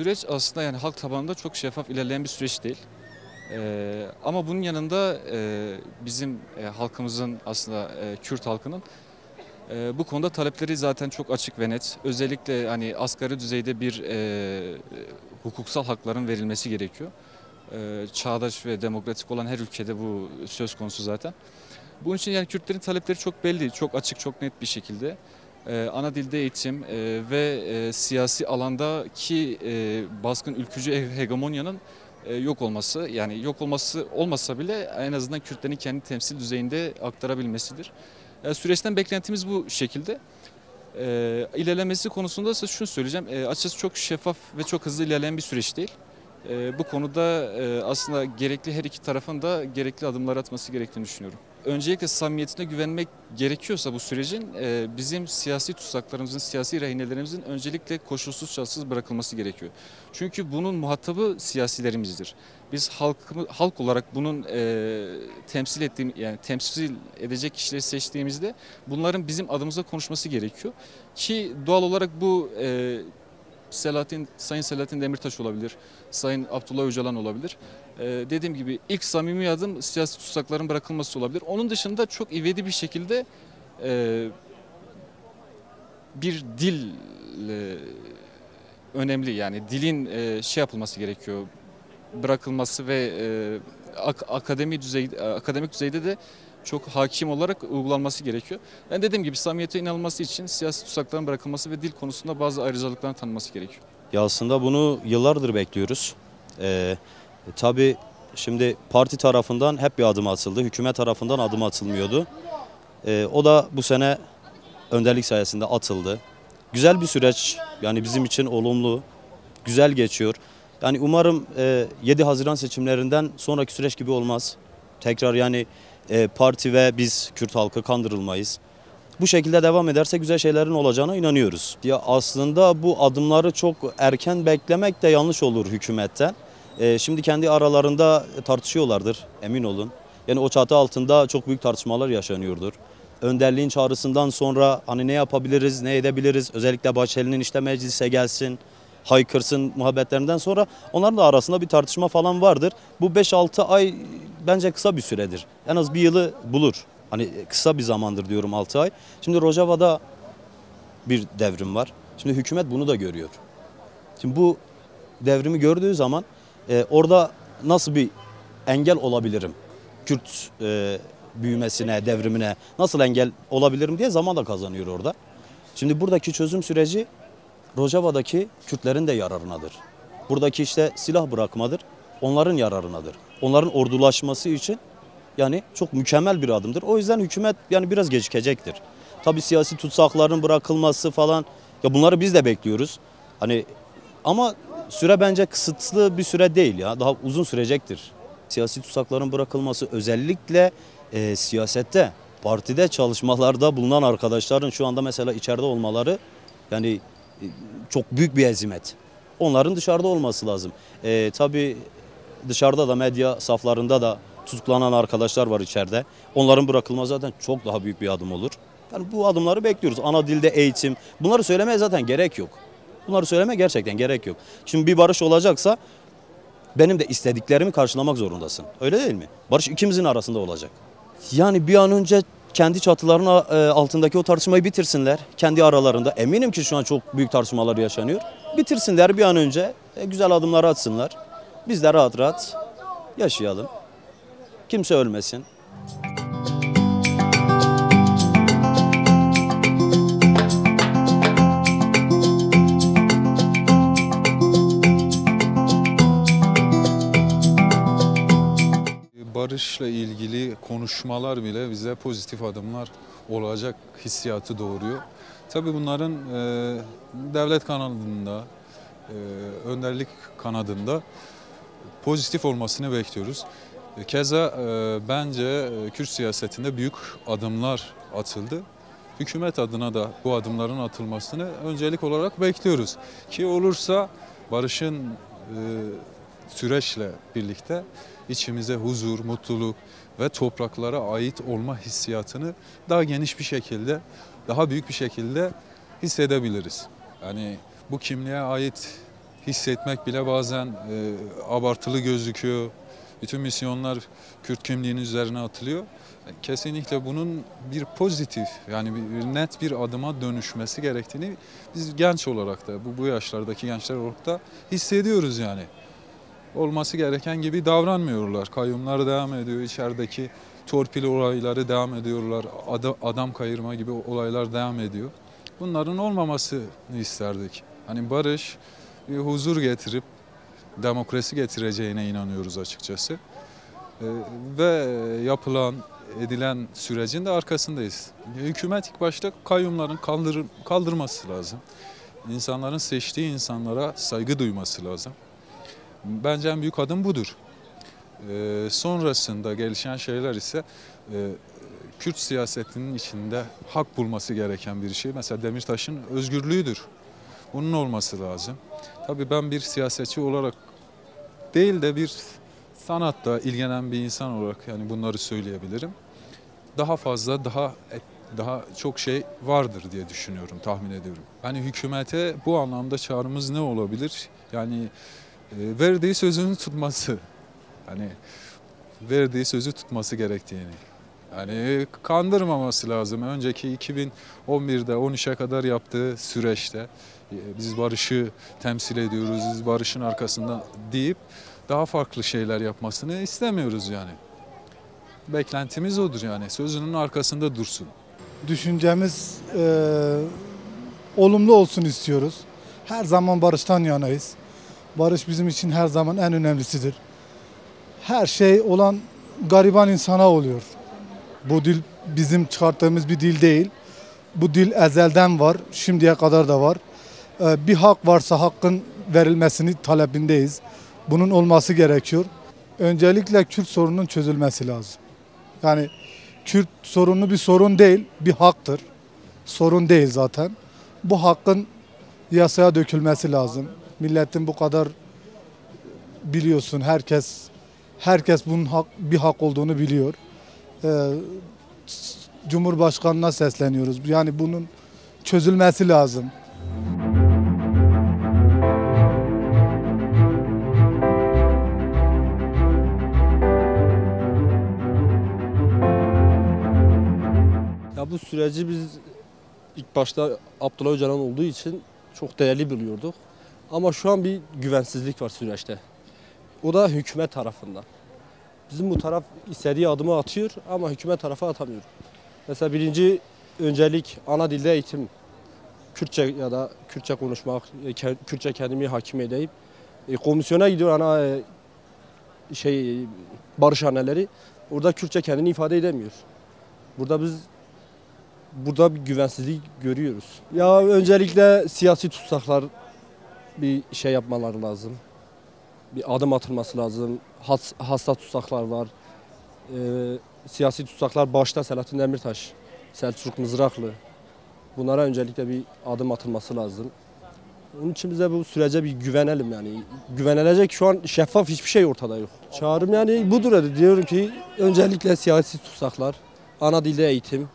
süreç aslında yani halk tabanında çok şeffaf ilerleyen bir süreç değil. Ama bunun yanında bizim halkımızın aslında Kürt halkının bu konuda talepleri zaten çok açık ve net. Özellikle hani asgari düzeyde bir hukuksal hakların verilmesi gerekiyor. Çağdaş ve demokratik olan her ülkede bu söz konusu zaten. Bunun için yani Kürtlerin talepleri çok belli, çok açık, çok net bir şekilde. Ana dilde eğitim ve siyasi alandaki baskın ülkücü hegemonyanın yok olması, yani yok olması olmasa bile en azından Kürtlerin kendi temsil düzeyinde aktarabilmesidir. Süreçten beklentimiz bu şekilde. İlerlemesi konusunda ise şunu söyleyeceğim. Açıkçası çok şeffaf ve çok hızlı ilerleyen bir süreç değil. Bu konuda aslında gerekli her iki tarafın da gerekli adımlar atması gerektiğini düşünüyorum. Öncelikle samimiyetine güvenmek gerekiyorsa bu sürecin bizim siyasi tutsaklarımızın, siyasi rehinelerimizin öncelikle koşulsuz şartsız bırakılması gerekiyor. Çünkü bunun muhatabı siyasilerimizdir. Biz halk olarak bunun yani temsil edecek kişileri seçtiğimizde bunların bizim adımıza konuşması gerekiyor. Ki doğal olarak bu Sayın Selahattin Demirtaş olabilir, Sayın Abdullah Öcalan olabilir. Dediğim gibi ilk samimi adım siyasi tutsakların bırakılması olabilir. Onun dışında çok ivedi bir şekilde bir dil önemli. Yani dilin şey yapılması gerekiyor, bırakılması ve akademik düzeyde de çok hakim olarak uygulanması gerekiyor. Ben dediğim gibi samimiyete inanılması için siyasi tutsakların bırakılması ve dil konusunda bazı ayrıcalıkların tanınması gerekiyor. Ya aslında bunu yıllardır bekliyoruz. Tabii şimdi parti tarafından hep bir adım atıldı. Hükümet tarafından adım atılmıyordu. O da bu sene önderlik sayesinde atıldı. Güzel bir süreç, yani bizim için olumlu, güzel geçiyor. Yani umarım 7 Haziran seçimlerinden sonraki süreç gibi olmaz. Tekrar yani parti ve biz Kürt halkı kandırılmayız. Bu şekilde devam ederse güzel şeylerin olacağına inanıyoruz. Ya aslında bu adımları çok erken beklemek de yanlış olur hükümetten. Şimdi kendi aralarında tartışıyorlardır, emin olun. Yani o çatı altında çok büyük tartışmalar yaşanıyordur. Önderliğin çağrısından sonra hani ne yapabiliriz, ne edebiliriz? Özellikle Bahçeli'nin işte meclise gelsin, haykırsın muhabbetlerinden sonra onların da arasında bir tartışma falan vardır. Bu 5-6 ay bence kısa bir süredir. En az bir yılı bulur. Hani kısa bir zamandır diyorum 6 ay. Şimdi Rojava'da bir devrim var. Şimdi hükümet bunu da görüyor. Şimdi bu devrimi gördüğü zaman orada nasıl bir engel olabilirim? Kürt büyümesine, devrimine nasıl engel olabilirim diye zaman da kazanıyor orada. Şimdi buradaki çözüm süreci Rojava'daki Kürtlerin de yararınadır. Buradaki işte silah bırakmadır, onların yararınadır. Onların ordulaşması için yani çok mükemmel bir adımdır. O yüzden hükümet yani biraz gecikecektir. Tabii siyasi tutsakların bırakılması falan, ya bunları biz de bekliyoruz. Hani ama süre bence kısıtlı bir süre değil ya. Daha uzun sürecektir. Siyasi tutsakların bırakılması, özellikle siyasette, partide çalışmalarda bulunan arkadaşların şu anda mesela içeride olmaları yani çok büyük bir hezimet. Onların dışarıda olması lazım. Tabii dışarıda da medya saflarında da tutuklanan arkadaşlar var içeride. Onların bırakılması zaten çok daha büyük bir adım olur. Yani bu adımları bekliyoruz. Ana dilde eğitim. Bunları söylemeye zaten gerek yok. Bunları söylemeye gerçekten gerek yok. Şimdi bir barış olacaksa benim de istediklerimi karşılamak zorundasın. Öyle değil mi? Barış ikimizin arasında olacak. Yani bir an önce kendi çatılarının altındaki o tartışmayı bitirsinler. Kendi aralarında. Eminim ki şu an çok büyük tartışmalar yaşanıyor. Bitirsinler bir an önce. Güzel adımlar atsınlar. Biz de rahat rahat yaşayalım. Kimse ölmesin. Barışla ilgili konuşmalar bile bize pozitif adımlar olacak hissiyatı doğuruyor. Tabii bunların devlet kanadında, önderlik kanadında pozitif olmasını bekliyoruz. Keza bence Kürt siyasetinde büyük adımlar atıldı. Hükümet adına da bu adımların atılmasını öncelik olarak bekliyoruz. Ki olursa barışın süreçle birlikte içimize huzur, mutluluk ve topraklara ait olma hissiyatını daha geniş bir şekilde, daha büyük bir şekilde hissedebiliriz. Yani bu kimliğe ait hissetmek bile bazen abartılı gözüküyor. Bütün misyonlar Kürt kimliğinin üzerine atılıyor. Kesinlikle bunun bir pozitif, yani bir net bir adıma dönüşmesi gerektiğini biz genç olarak da, bu yaşlardaki gençler olarak da hissediyoruz yani. Olması gereken gibi davranmıyorlar. Kayyumlar devam ediyor, içerideki torpil olayları devam ediyorlar, adam kayırma gibi olaylar devam ediyor. Bunların olmamasını isterdik. Hani barış, bir huzur getirip demokrasi getireceğine inanıyoruz açıkçası. Ve yapılan, edilen sürecin de arkasındayız. Hükümet ilk başta kayyumların kaldırması lazım. İnsanların seçtiği insanlara saygı duyması lazım. Bence en büyük adım budur. Sonrasında gelişen şeyler ise Kürt siyasetinin içinde hak bulması gereken bir şey. Mesela Demirtaş'ın özgürlüğüdür. Bunun olması lazım. Tabii ben bir siyasetçi olarak değil de bir sanatla ilgilenen bir insan olarak yani bunları söyleyebilirim. Daha fazla, daha çok şey vardır diye düşünüyorum, tahmin ediyorum. Yani hükümete bu anlamda çağrımız ne olabilir? Yani verdiği sözünü tutması. Hani verdiği sözü tutması gerektiğini. Yani kandırmaması lazım. Önceki 2011'de 13'e kadar yaptığı süreçte biz barışı temsil ediyoruz, biz barışın arkasında deyip daha farklı şeyler yapmasını istemiyoruz yani. Beklentimiz odur yani. Sözünün arkasında dursun. Düşüncemiz olumlu olsun istiyoruz. Her zaman barıştan yanayız. Barış bizim için her zaman en önemlisidir. Her şey olan gariban insana oluyor. Bu dil bizim çıkarttığımız bir dil değil. Bu dil ezelden var, şimdiye kadar da var. Bir hak varsa hakkın verilmesini talebindeyiz. Bunun olması gerekiyor. Öncelikle Kürt sorununun çözülmesi lazım. Yani Kürt sorunu bir sorun değil, bir haktır. Sorun değil zaten. Bu hakkın yasaya dökülmesi lazım. Milletin bu kadar biliyorsun herkes bunun bir hak olduğunu biliyor. Cumhurbaşkanına sesleniyoruz. Yani bunun çözülmesi lazım. Ya bu süreci biz ilk başta Abdullah Öcalan olduğu için çok değerli biliyorduk. Ama şu an bir güvensizlik var süreçte. O da hükümet tarafından. Bizim bu taraf istediği adımı atıyor ama hükümet tarafı atamıyor. Mesela birinci öncelik ana dilde eğitim. Kürtçe ya da Kürtçe konuşmak, Kürtçe kendimi hakim edeyim. Komisyona gidiyor barışhaneleri. Orada Kürtçe kendini ifade edemiyor. Burada bir güvensizlik görüyoruz. Ya öncelikle siyasi tutsaklar bir şey yapmaları lazım. Bir adım atılması lazım. Hasta tutsaklar var. Siyasi tutsaklar başta Selahattin Demirtaş, Selçuk Mızraklı. Bunlara öncelikle bir adım atılması lazım. Onun için bize bu sürece bir güvenelim yani. Güvenilecek şu an şeffaf hiçbir şey ortada yok. Çağrım yani budur. Diyorum ki öncelikle siyasi tutsaklar, ana dilde eğitim.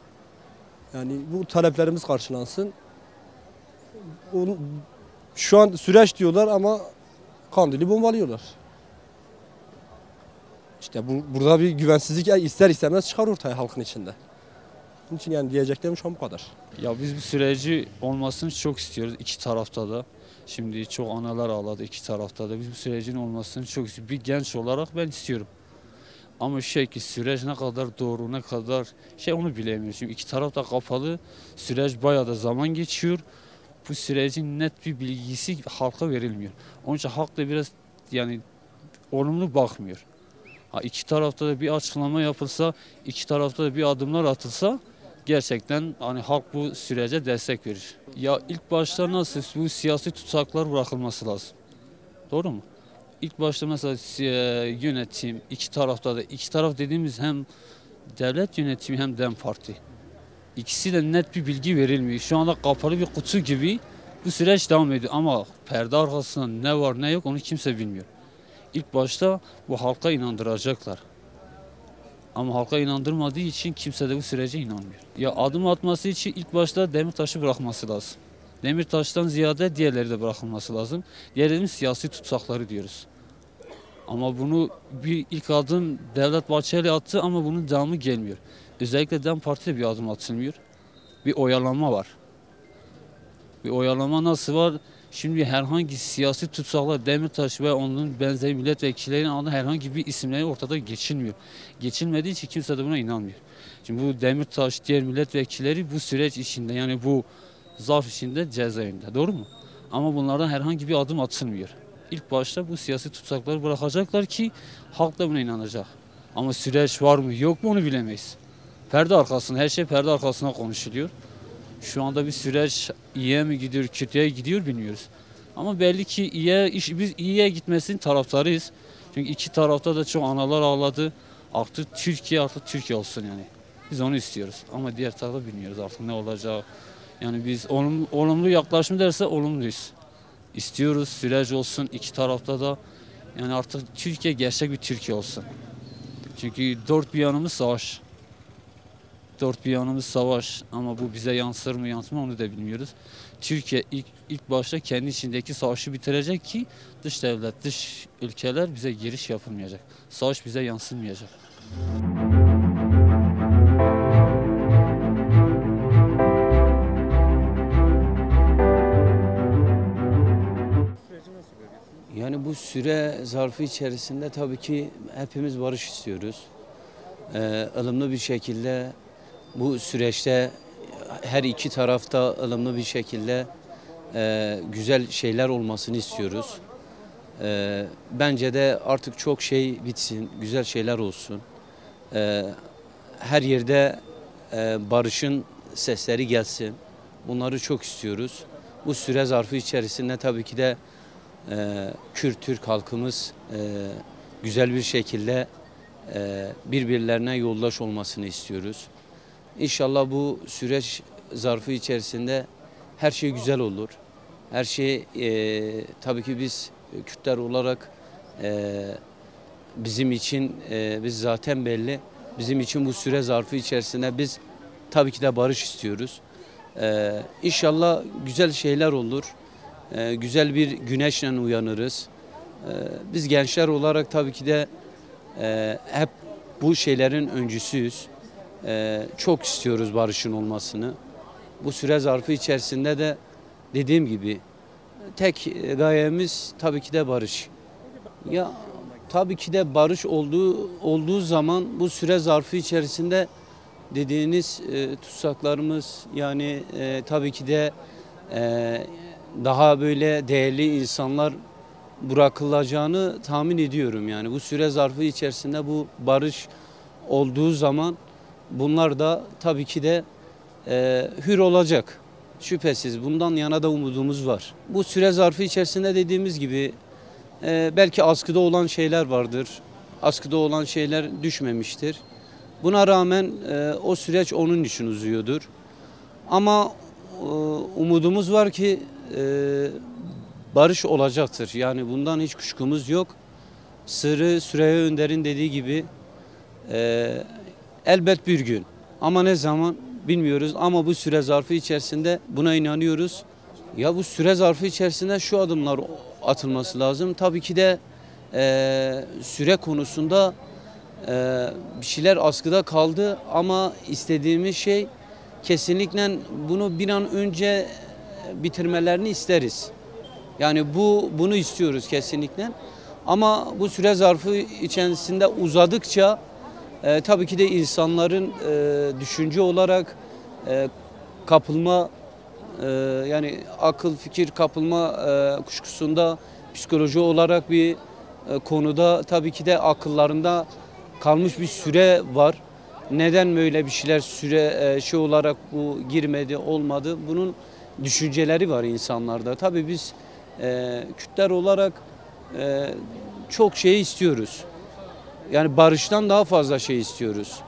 Yani bu taleplerimiz karşılansın. Şu an süreç diyorlar ama Kandil'i bombalıyorlar. İşte burada bir güvensizlik ister istemez çıkar ortaya halkın içinde. Onun için yani diyeceklerim şu an bu kadar. Ya biz bu süreci olmasını çok istiyoruz iki tarafta da. Şimdi çok analar ağladı iki tarafta da. Biz bu sürecin olmasını çok istiyoruz. Bir genç olarak ben istiyorum. Ama süreç ne kadar doğru, ne kadar onu bilemiyoruz. Çünkü iki taraf da kapalı. Süreç bayağı da zaman geçiyor. Bu sürecin net bir bilgisi halka verilmiyor. Onun için halk da biraz yani olumlu bakmıyor. İki tarafta da bir açıklama yapılsa, iki tarafta da bir adımlar atılsa gerçekten hani halk bu sürece destek verir. Ya ilk başta nasıl bu siyasi tutsaklar bırakılması lazım. Doğru mu? İlk başta mesela yönetim iki taraf dediğimiz hem devlet yönetimi hem DEM Parti. İkisi de net bir bilgi verilmiyor. Şu anda kapalı bir kutu gibi bu süreç devam ediyor ama perde arkasında ne var ne yok onu kimse bilmiyor. İlk başta bu halka inandıracaklar. Ama halka inandırmadığı için kimse de bu sürece inanmıyor. Ya adım atması için ilk başta Demirtaş'ı bırakması lazım. Demirtaş'tan ziyade diğerleri de bırakılması lazım. Diğerlerimiz siyasi tutsakları diyoruz. Ama bunu bir ilk adım Devlet Bahçeli attı ama bunun devamı gelmiyor. Özellikle DEM Parti'de bir adım atılmıyor. Bir oyalanma var. Bir oyalama nasıl var? Şimdi herhangi siyasi tutsaklar Demirtaş ve onun benzeri milletvekillerinin adı herhangi bir isimleri ortada geçilmiyor. Geçilmediği için kimse de buna inanmıyor. Şimdi bu Demirtaş, diğer milletvekilleri bu süreç içinde yani bu zarf içinde cezaevinde. Doğru mu? Ama bunlardan herhangi bir adım atılmıyor. İlk başta bu siyasi tutsakları bırakacaklar ki halk da buna inanacak. Ama süreç var mı yok mu onu bilemeyiz. Perde arkasında, her şey perde arkasına konuşuluyor. Şu anda bir süreç iyiye mi gidiyor, kötüye gidiyor bilmiyoruz. Ama belli ki biz iyiye gitmesinin taraftarıyız. Çünkü iki tarafta da çok analar ağladı. Artık Türkiye olsun yani. Biz onu istiyoruz. Ama diğer tarafta bilmiyoruz artık ne olacak. Yani biz olumlu yaklaşım derse olumluyuz. İstiyoruz süreç olsun iki tarafta da. Yani artık Türkiye gerçek bir Türkiye olsun. Çünkü dört bir yanımız savaş. Dört bir yanımız savaş ama bu bize yansır mı yansımaz onu da bilmiyoruz. Türkiye ilk başta kendi içindeki savaşı bitirecek ki dış devlet, dış ülkeler bize giriş yapılmayacak. Savaş bize yansımayacak. Yani bu süre zarfı içerisinde tabii ki hepimiz barış istiyoruz. Ilımlı bir şekilde bu süreçte her iki tarafta ılımlı bir şekilde güzel şeyler olmasını istiyoruz. Bence de artık çok şey bitsin, güzel şeyler olsun. Her yerde barışın sesleri gelsin. Bunları çok istiyoruz. Bu süre zarfı içerisinde tabii ki de Kürt Türk halkımız güzel bir şekilde birbirlerine yoldaş olmasını istiyoruz. İnşallah bu süreç zarfı içerisinde her şey güzel olur. Her şey tabii ki biz Kürtler olarak bizim için biz zaten belli. Bizim için bu süre zarfı içerisinde biz tabii ki de barış istiyoruz. İnşallah güzel şeyler olur. Güzel bir güneşle uyanırız. Biz gençler olarak tabii ki de hep bu şeylerin öncüsüyüz. Çok istiyoruz barışın olmasını. Bu süre zarfı içerisinde de dediğim gibi tek gayemiz tabii ki de barış. Ya tabii ki de barış olduğu zaman bu süre zarfı içerisinde dediğiniz tutsaklarımız yani tabii ki de daha böyle değerli insanlar bırakılacağını tahmin ediyorum yani. Bu süre zarfı içerisinde bu barış olduğu zaman bunlar da tabii ki de hür olacak. Şüphesiz bundan yana da umudumuz var. Bu süre zarfı içerisinde dediğimiz gibi belki askıda olan şeyler vardır. Askıda olan şeyler düşmemiştir. Buna rağmen o süreç onun için uzuyordur. Ama umudumuz var ki barış olacaktır. Yani bundan hiç kuşkumuz yok. Süreyya Önder'in dediği gibi elbet bir gün ama ne zaman bilmiyoruz ama bu süre zarfı içerisinde buna inanıyoruz. Ya bu süre zarfı içerisinde şu adımlar atılması lazım. Tabii ki de süre konusunda bir şeyler askıda kaldı ama istediğimiz şey kesinlikle bunu bir an önce bitirmelerini isteriz. Yani bunu istiyoruz kesinlikle. Ama bu süre zarfı içerisinde uzadıkça tabii ki de insanların düşünce olarak kapılma yani akıl fikir kapılma kuşkusunda psikoloji olarak bir konuda tabii ki de akıllarında kalmış bir süre var. Neden böyle bir şeyler süre olarak bu girmedi, olmadı? Bunun düşünceleri var insanlarda. Tabii biz Kürtler olarak çok şey istiyoruz. Yani barıştan daha fazla şey istiyoruz.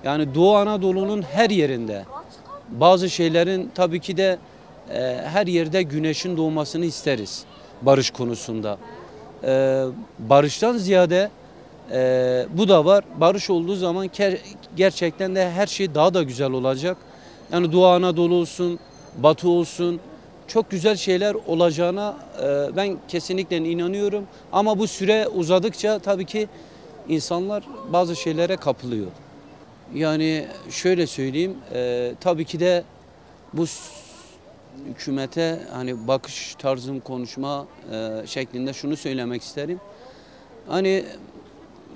Yani Doğu Anadolu'nun her yerinde bazı şeylerin tabii ki de her yerde güneşin doğmasını isteriz barış konusunda. Barıştan ziyade bu da var. Barış olduğu zaman gerçekten de her şey daha da güzel olacak. Yani Doğu Anadolu olsun, Batı olsun, çok güzel şeyler olacağına ben kesinlikle inanıyorum. Ama bu süre uzadıkça tabii ki insanlar bazı şeylere kapılıyor. Yani şöyle söyleyeyim, tabii ki de bu hükümete hani bakış tarzım, konuşma şeklinde şunu söylemek isterim. Hani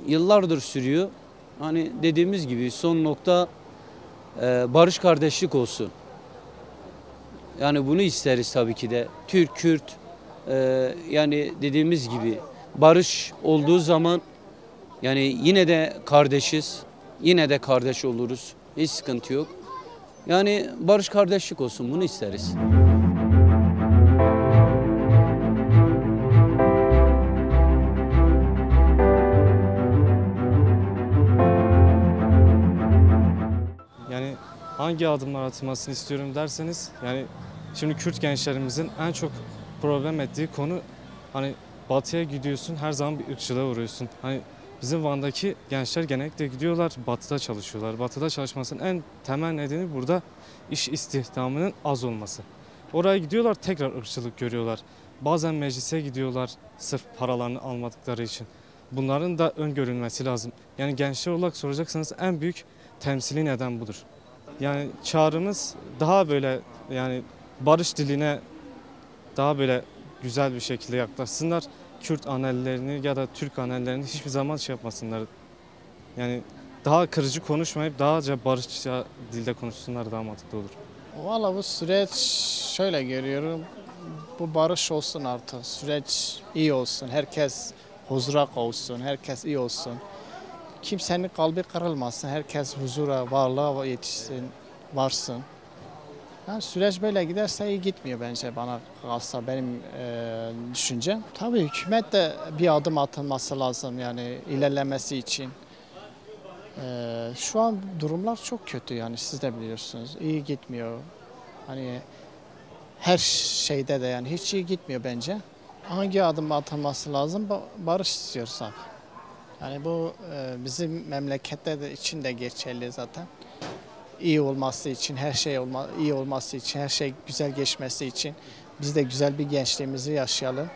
yıllardır sürüyor. Hani dediğimiz gibi son nokta barış kardeşlik olsun. Yani bunu isteriz tabii ki de. Türk, Kürt, yani dediğimiz gibi barış olduğu zaman yani yine de kardeşiz. Yine de kardeş oluruz. Hiç sıkıntı yok. Yani barış kardeşlik olsun, bunu isteriz. Yani hangi adımlar atılmasını istiyorum derseniz, yani şimdi Kürt gençlerimizin en çok problem ettiği konu, hani batıya gidiyorsun her zaman bir ırkçılığa uğruyorsun. Hani bizim Van'daki gençler genellikle gidiyorlar batıda çalışıyorlar. Batıda çalışmasının en temel nedeni burada iş istihdamının az olması. Oraya gidiyorlar, tekrar ırkçılık görüyorlar. Bazen meclise gidiyorlar sırf paralarını almadıkları için. Bunların da öngörülmesi lazım. Yani gençler olarak soracaksanız en büyük temsili neden budur. Yani çağrımız daha böyle, yani barış diline daha böyle güzel bir şekilde yaklaşsınlar. Kürt annelerini ya da Türk annelerini hiçbir zaman şey yapmasınlar. Yani daha kırıcı konuşmayıp daha barışça dilde konuşsunlar, daha mantıklı olur. Valla bu süreç şöyle görüyorum. Bu barış olsun artık. Süreç iyi olsun. Herkes huzura kavuşsun. Herkes iyi olsun. Kimsenin kalbi kırılmasın. Herkes huzura, varlığa yetişsin, varsın. Yani süreç böyle giderse iyi gitmiyor bence, bana kalsa benim düşüncem. Tabii hükümet de bir adım atılması lazım yani ilerlemesi için. Şu an durumlar çok kötü, yani siz de biliyorsunuz. İyi gitmiyor. Hani her şeyde de yani hiç iyi gitmiyor bence. Hangi adım atılması lazım? Barış istiyorsak. Yani bu bizim memlekette de için de geçerli zaten. İyi olması için, her şey iyi olması için, her şey güzel geçmesi için biz de güzel bir gençliğimizi yaşayalım.